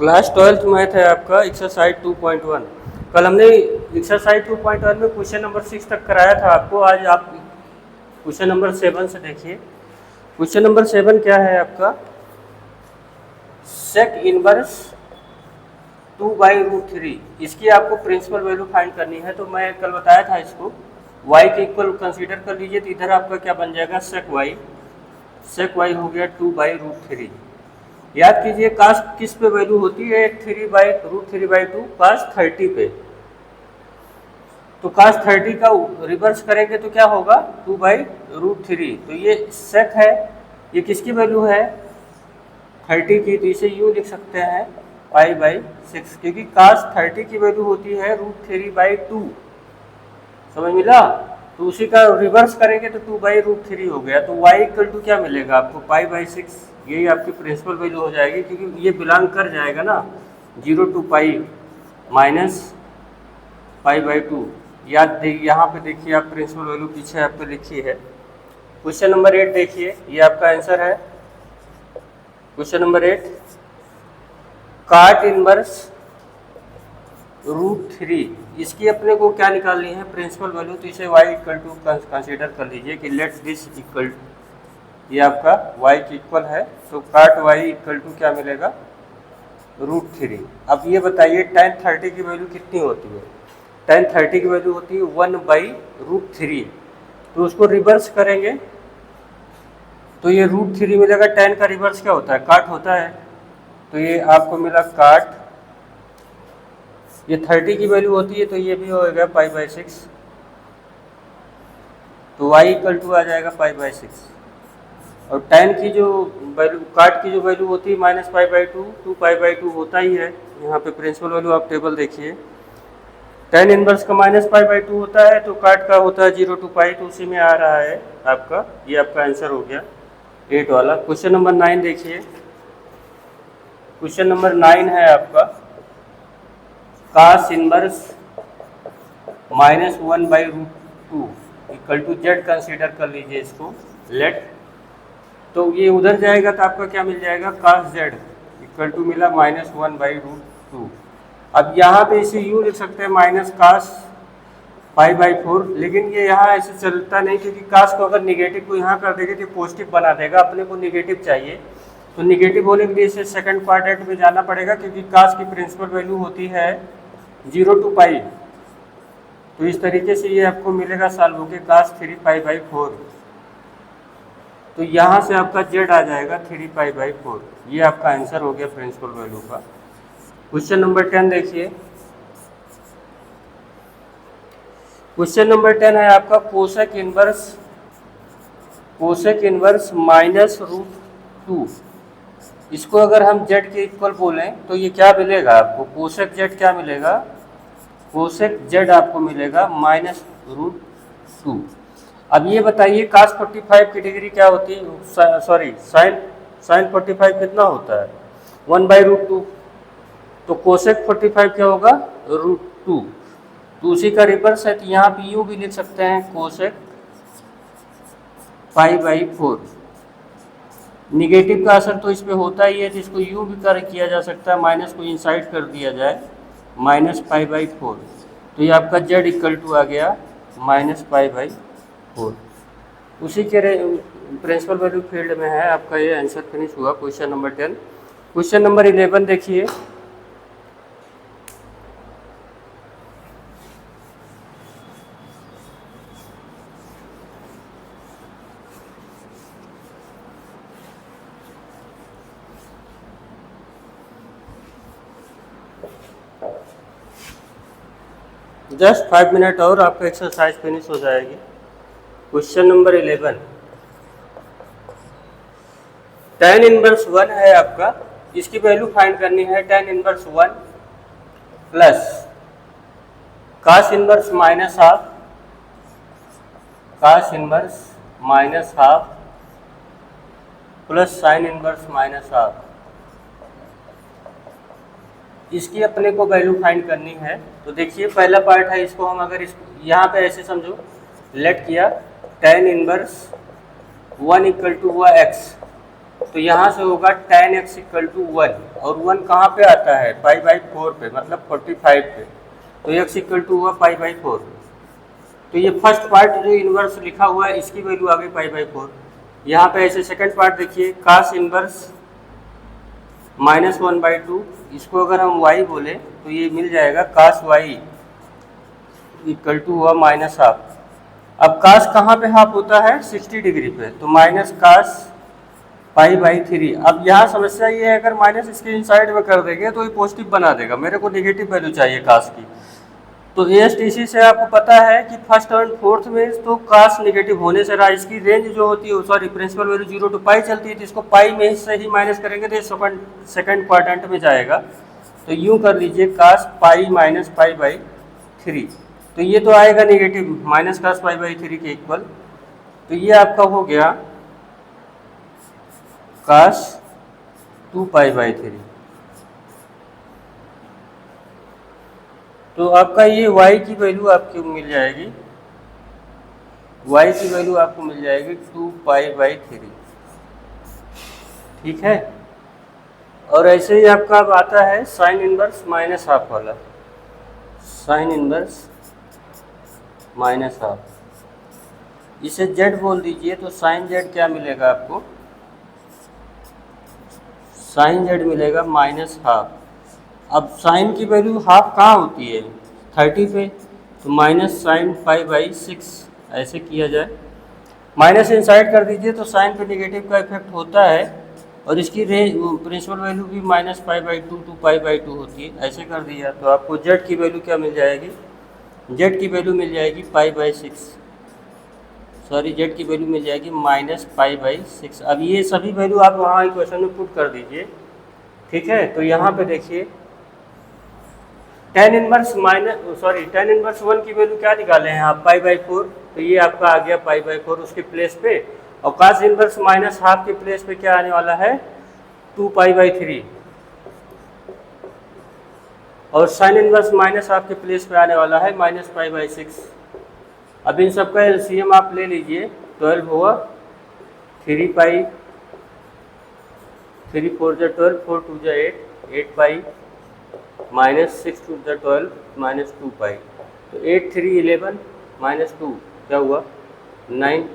Class 12th math है आपका exercise 2.1। कल हमने एक्सरसाइज 2.1 में क्वेश्चन नंबर 6 तक कराया था आपको। आज आप क्वेश्चन नंबर 7 से देखिए। क्वेश्चन नंबर 7 क्या है आपका, सेक इनवर्स 2/√3। इसकी आपको प्रिंसिपल वैल्यू फाइंड करनी है। तो मैं कल बताया था इसको y के इक्वल कंसीडर कर लीजिए, तो इधर आपका क्या बन जाएगा, सेक y हो गया 2/√3। याद कीजिए कास किस पे वैल्यू होती है, 3/√3/2 कास 30 पे। तो कास 30 का रिवर्स करेंगे तो क्या होगा, 2/√3। तो ये सेक है, ये किसकी वैल्यू है, 30 की। तो इसे यूँ लिख सकते हैं π/6, क्योंकि कास 30 की वैल्यू होती है √3/2। समझ मिला। तो उसी का रिवर्स करेंगे तो 2/√3 हो गया। तो y इक्वल टू क्या मिलेगा आपको, π/6। यही आपकी प्रिंसिपल वैल्यू हो जाएगी, क्योंकि ये बिलोंग कर जाएगा ना 0 to π माइनस π/2। याद यहाँ पे देखिए आप प्रिंसिपल वैल्यू पीछे आपको लिखी है। क्वेश्चन नंबर 8 देखिए, ये आपका आंसर है। क्वेश्चन नंबर 8, काट इनवर्स √3। इसकी अपने को क्या निकालनी है, प्रिंसिपल वैल्यू। तो इसे y इक्वल टू कंसीडर कर लीजिए कि लेट दिस इक्वल, ये आपका y की इक्वल है। तो काट y इक्वल टू क्या मिलेगा, √3। अब ये बताइए tan 30 की वैल्यू कितनी होती है। tan 30 की वैल्यू होती है 1/√3। तो उसको रिवर्स करेंगे तो ये √3 मिलेगा। tan का रिवर्स क्या होता है, काट होता है। तो ये आपको मिला काट, ये 30 की वैल्यू होती है तो ये भी होएगा π/6। तो y इक्वल टू आ जाएगा π/6। और tan की जो वैल्यू, काट की जो वैल्यू होती है -π/2, 2π/2 होता ही है। यहाँ पे प्रिंसिपल वैल्यू आप टेबल देखिए, tan इनवर्स का -π/2 होता है, तो काट का होता है 0 to π। तो उसी में आ रहा है आपका, ये आपका आंसर हो गया 8 वाला। क्वेश्चन नंबर 9 देखिए। क्वेश्चन नंबर 9 है आपका, cos inverse -1/√2 equal to z consider कर लीजिए इसको, लेट। तो ये उधर जाएगा तो आपका क्या मिल जाएगा, कास जेड इक्वल टू मिला -1/√2। अब यहाँ पे इसे यूँ लिख सकते हैं माइनस कास π/4, लेकिन ये यहाँ ऐसे चलता नहीं, क्योंकि कास को अगर निगेटिव को यहाँ कर देंगे तो पॉजिटिव बना देगा। अपने को निगेटिव चाहिए, तो निगेटिव होने के लिए इसे सेकंड क्वाड्रेंट में जाना पड़ेगा, क्योंकि कास की प्रिंसिपल वैल्यू होती है 0 to π। तो इस तरीके से ये आपको मिलेगा सॉल्व होके कास 3π/4। तो यहाँ से आपका जेड आ जाएगा 3π/4। ये आपका आंसर हो गया प्रिंसिपल वैल्यू का। क्वेश्चन नंबर 10 देखिए। क्वेश्चन नंबर 10 है आपका, कोसेक इनवर्स -√2। इसको अगर हम जेड के इक्वल बोलें तो ये क्या मिलेगा आपको, कोसेक जेड क्या मिलेगा, कोसेक जेड आपको मिलेगा -√2। अब ये बताइए कास 45 की डिग्री क्या होती है, सॉरी साइन 45 कितना होता है, 1/√2। तो कोसेक 45 क्या होगा, √2। तो उसी का रिवर्स है, तो यहाँ पे यूँ भी लिख सकते हैं कोसेक π/4। निगेटिव का असर तो इस पे होता ही है, तो इसको यूँ भी किया जा सकता है, माइनस को इनसाइड कर दिया जाए, -π/4। तो ये आपका जेड इक्वल टू आ गया -π/4। उसी के प्रिंसिपल वैल्यू फील्ड में है आपका ये आंसर फिनिश हुआ क्वेश्चन नंबर 10। क्वेश्चन नंबर 11 देखिए। जस्ट 5 मिनट और आपका एक्सरसाइज फिनिश हो जाएगी। क्वेश्चन नंबर 11, tan इनवर्स 1 है आपका। इसकी वैल्यू फाइंड करनी है, tan inverse 1 plus cos inverse -12, cos inverse -12 plus sine inverse -12। इसकी अपने को वैल्यू फाइंड करनी है। तो देखिए पहला पार्ट है, इसको हम अगर इस यहाँ पे ऐसे समझो, लेट किया tan इनवर्स 1 इक्वल टू हुआ x, तो यहाँ से होगा tan x इक्वल टू 1, और 1 कहाँ पे आता है, π/4 पे, मतलब 45 पे, तो x इक्वल टू हुआ π/4। तो ये फर्स्ट पार्ट जो इन्वर्स लिखा हुआ है इसकी वैल्यू आ गई π/4। यहाँ पे ऐसे सेकंड पार्ट देखिए, cos इन्वर्स -1/2, इसको अगर हम y बोले तो ये मिल जाएगा cos y इक्वल टू हुआ -हाफ। अब cos कहाँ पे हाफ होता है, 60 डिग्री पे, तो माइनस cos π/3। अब यहाँ समस्या ये है, अगर माइनस इसके इनसाइड में कर देंगे तो ये पॉजिटिव बना देगा, मेरे को नेगेटिव वैल्यू चाहिए cos की। तो ASTC से आपको पता है कि फर्स्ट और फोर्थ में तो cos नेगेटिव होने से रहा, इसकी रेंज जो होती है, सॉरी प्रिंसिपल वैल्यू 0 टू पाई चलती है, तो इसको पाई में से ही माइनस करेंगे तो ये सेकंड क्वाड्रेंट में जाएगा। तो यूँ कर लीजिए cos पाई माइनस π/3, तो ये तो आएगा नेगेटिव, माइनस cos π/3 के इक्वल। तो ये आपका हो गया cos 2π/3। तो आपका ये y की वैल्यू आपको मिल जाएगी, y की वैल्यू आपको मिल जाएगी 2π/3, ठीक है। और ऐसे ही आपका अब आता है साइन इनवर्स -हाफ वाला, साइन इनवर्स -हाफ, इसे z बोल दीजिए। तो साइन z क्या मिलेगा आपको, साइन z मिलेगा -हाफ। अब साइन की वैल्यू हाफ कहाँ होती है, 30 पे, तो माइनस साइन π/6 ऐसे किया जाए, माइनस इनसाइड कर दीजिए तो साइन पे नेगेटिव का इफेक्ट होता है, और इसकी रेंज प्रिंसिपल वैल्यू भी -π/2 टू π/2 होती है, ऐसे कर दिया। तो आपको z की वैल्यू क्या मिल जाएगी, z की वैल्यू मिल जाएगी π/6, सॉरी z की वैल्यू मिल जाएगी -π/6। अब ये सभी वैल्यू आप वहाँ इक्वेशन में पुट कर दीजिए, ठीक है। तो यहाँ पे देखिए tan इनवर्स tan इनवर्स 1 की वैल्यू क्या निकाले हैं आप, π/4, तो ये आपका आ गया π/4 उसके प्लेस पे, और cos इनवर्स -हाफ के प्लेस पे क्या आने वाला है, 2π/3, और sin इनवर्स -हाफ के प्लेस पे आने वाला है -π/6। अब इन सब का एलसीएम आप ले लीजिए, 12 हुआ 3π, 3 4 जा 12, 4 2 जा 8, 8π, -6 2 जा 12, -2π, तो 8 3 11 -2 क्या हुआ 9,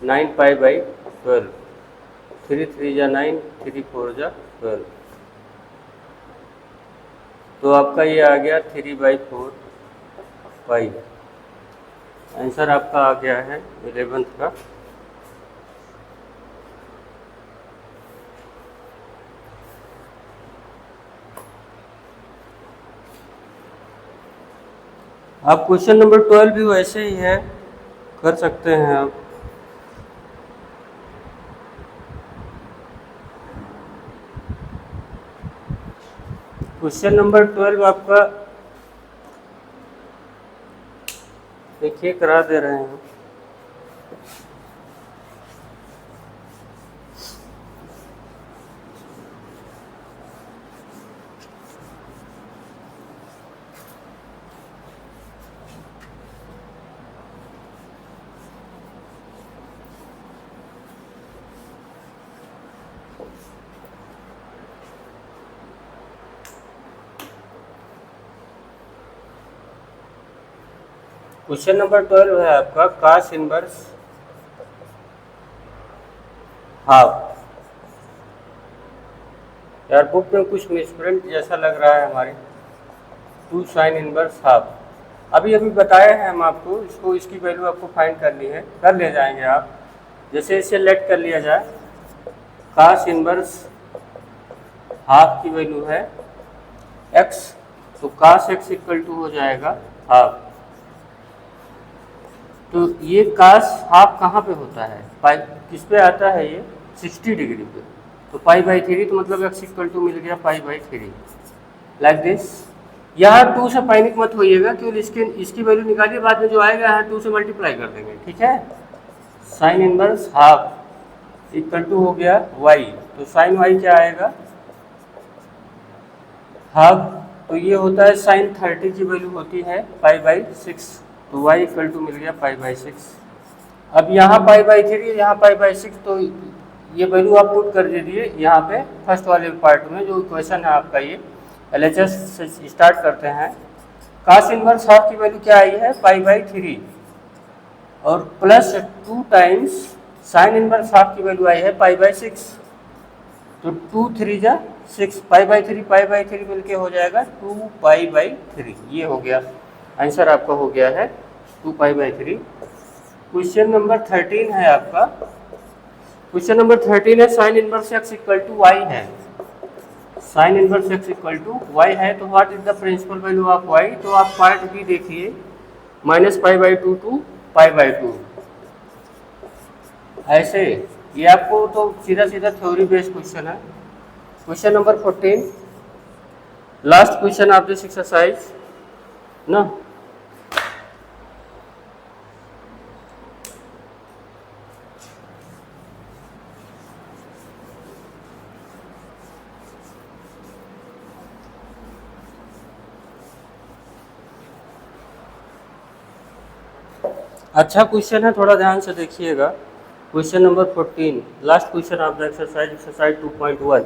9π/12, 3 3 जा 9, 3 4 जा 12, तो आपका ये आ गया 3/4 पाई। आंसर आपका आ गया है 11th का। आप क्वेश्चन नंबर 12 भी वैसे ही है, कर सकते हैं आप। क्वेश्चन नंबर 12 आपका देखिए करा दे रहे हैं। क्वेश्चन नंबर 12 है आपका cos इनवर्स हाफ। यार बुक में कुछ मिसप्रिंट जैसा लग रहा है हमारे, 2 sin इनवर्स हाफ। अभी बताए हैं हम आपको, इसको इसकी वैल्यू आपको फाइंड करनी है, कर ले जाएंगे आप। जैसे इसे लेट कर लिया जाए, cos इनवर्स हाफ की वैल्यू है x, तो cos x इक्वल टू हो जाएगा हाफ। तो ये cos हाफ कहाँ पे होता है, पाई किस पे आता है, ये 60 डिग्री पे, तो π/3, तो मतलब x इक्वल टू मिल गया π/3, लाइक दिस। यहाँ 2 से पैनिक मत होइएगा, क्योंकि इसकी वैल्यू निकालिए, बाद में जो आएगा यहाँ 2 से मल्टीप्लाई कर देंगे, ठीक है। Sine inverse half equal to हो गया y, तो साइन y क्या आएगा, हाफ, तो ये होता है साइन 30 की वैल्यू होती है π/6, तो y इक्वल टू मिल गया π/6। अब यहाँ π/3, यहाँ π/6, तो ये वैल्यू आप पुट कर दीजिए यहाँ पे फर्स्ट वाले पार्ट में जो इक्वेशन है आपका ये LHS से स्टार्ट करते हैं। कास इनवर्स हाफ की वैल्यू क्या आई है पाई/3 और plus 2 times sign inverse half की वैल्यू आई है पाई/6। तो 2 3 जा 6 पाई/3 मिलके हो जाएगा 2 पाई/3। ये हो गया आंसर आपका हो गया है 2 पाई/3। क्वेश्चन नंबर 13 है आपका। क्वेश्चन नंबर 13 है sine inverse x equal to y है। Sine inverse x equal to y है तो what is the principal value of y। तो आप पार्ट बी देखिए -पाई/2 टू पाई/2। ऐसे ये आपको तो सीधा सीधा थ्योरी बेस्ड क्वेश्चन है। Question number 14 last question of this exercise ना। अच्छा क्वेश्चन है, थोड़ा ध्यान से देखिएगा। Question number 14 last question of the exercise 2.1।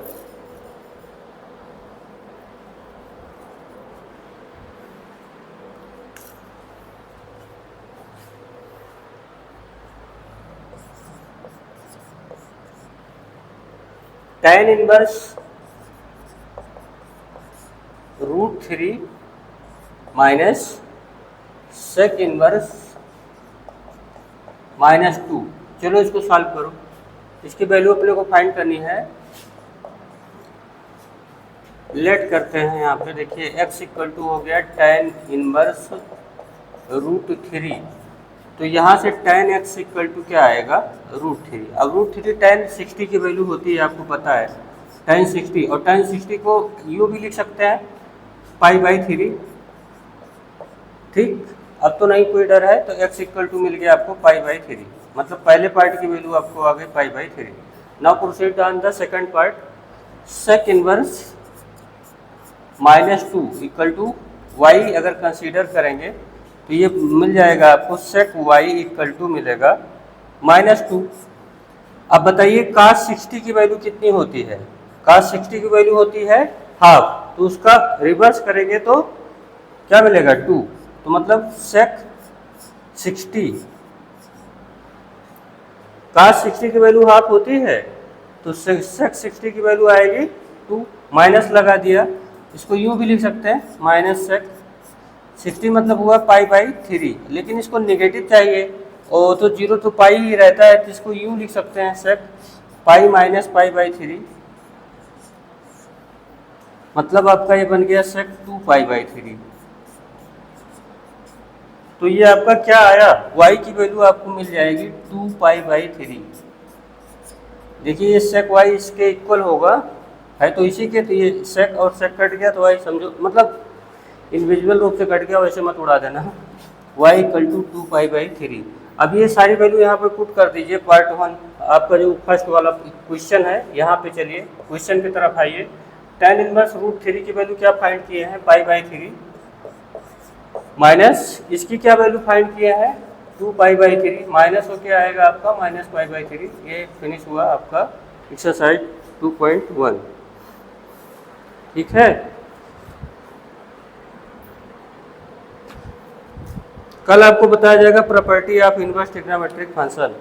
tan inverse √3 minus sec inverse -2। चलो इसको सॉल्व करो। इसकी वैल्यू अपने को फाइंड करनी है। लेट करते हैं यहाँ पे देखिए x इक्वल टू हो गया tan इनवर्स √3। तो यहाँ से tan x इक्वल टू क्या आएगा √3। अब √3 tan 60 की वैल्यू होती है आपको पता है tan 60, और tan 60 को यूँ भी लिख सकते हैं पाई/3। ठीक, अब तो नहीं कोई डर है। तो x इक्वल टू मिल गया आपको पाई/3, मतलब पहले पार्ट की वैल्यू आपको आ गई पाई/3। Now proceed on the second part. Sec inverse -2 equal to y अगर कंसीडर करेंगे तो ये मिल जाएगा आपको सेक y इक्वल टू मिलेगा -2। अब बताइए cos 60 की वैल्यू कितनी होती है। cos 60 की वैल्यू होती है हाफ, तो उसका रिवर्स करेंगे तो क्या मिलेगा 2। तो मतलब सेक 60 cos 60 की वैल्यू हाफ होती है तो सेक 60 की वैल्यू आएगी 2। माइनस लगा दिया, इसको यूँ भी लिख सकते हैं माइनस सेक 60 मतलब हुआ पाई/3। लेकिन इसको नेगेटिव चाहिए और तो 0 तो पाई ही रहता है, तो इसको यूँ लिख सकते हैं सेक पाई माइनस पाई/3। मतलब आपका ये बन गया सेक 2 पाई/3। तो ये आपका क्या आया y की वैल्यू आपको मिल जाएगी 2 पाई/3। देखिए ये सेक y इसके इक्वल होगा है तो इसी के, तो ये सेक और सेक कट गया तो y समझो मतलब इनविजिबल रूप से कट गया, वैसे मत उड़ा देना। y इक्वल टू 2 पाई/3। अब ये सारी वैल्यू यहाँ पे पुट कर दीजिए। पार्ट 1 आपका जो फर्स्ट वाला क्वेश्चन है यहाँ पे चलिए क्वेश्चन की तरफ आइए। tan इनवर्स √3 की वैल्यू क्या फाइंड किए हैं पाई/3 माइनस इसकी क्या वैल्यू फाइंड किया है 2 पाई/3 माइनस हो क्या आएगा आपका -पाई/3। ये फिनिश हुआ आपका एक्सरसाइज 2.1। ठीक है, कल आपको बताया जाएगा property of inverse trigonometric function.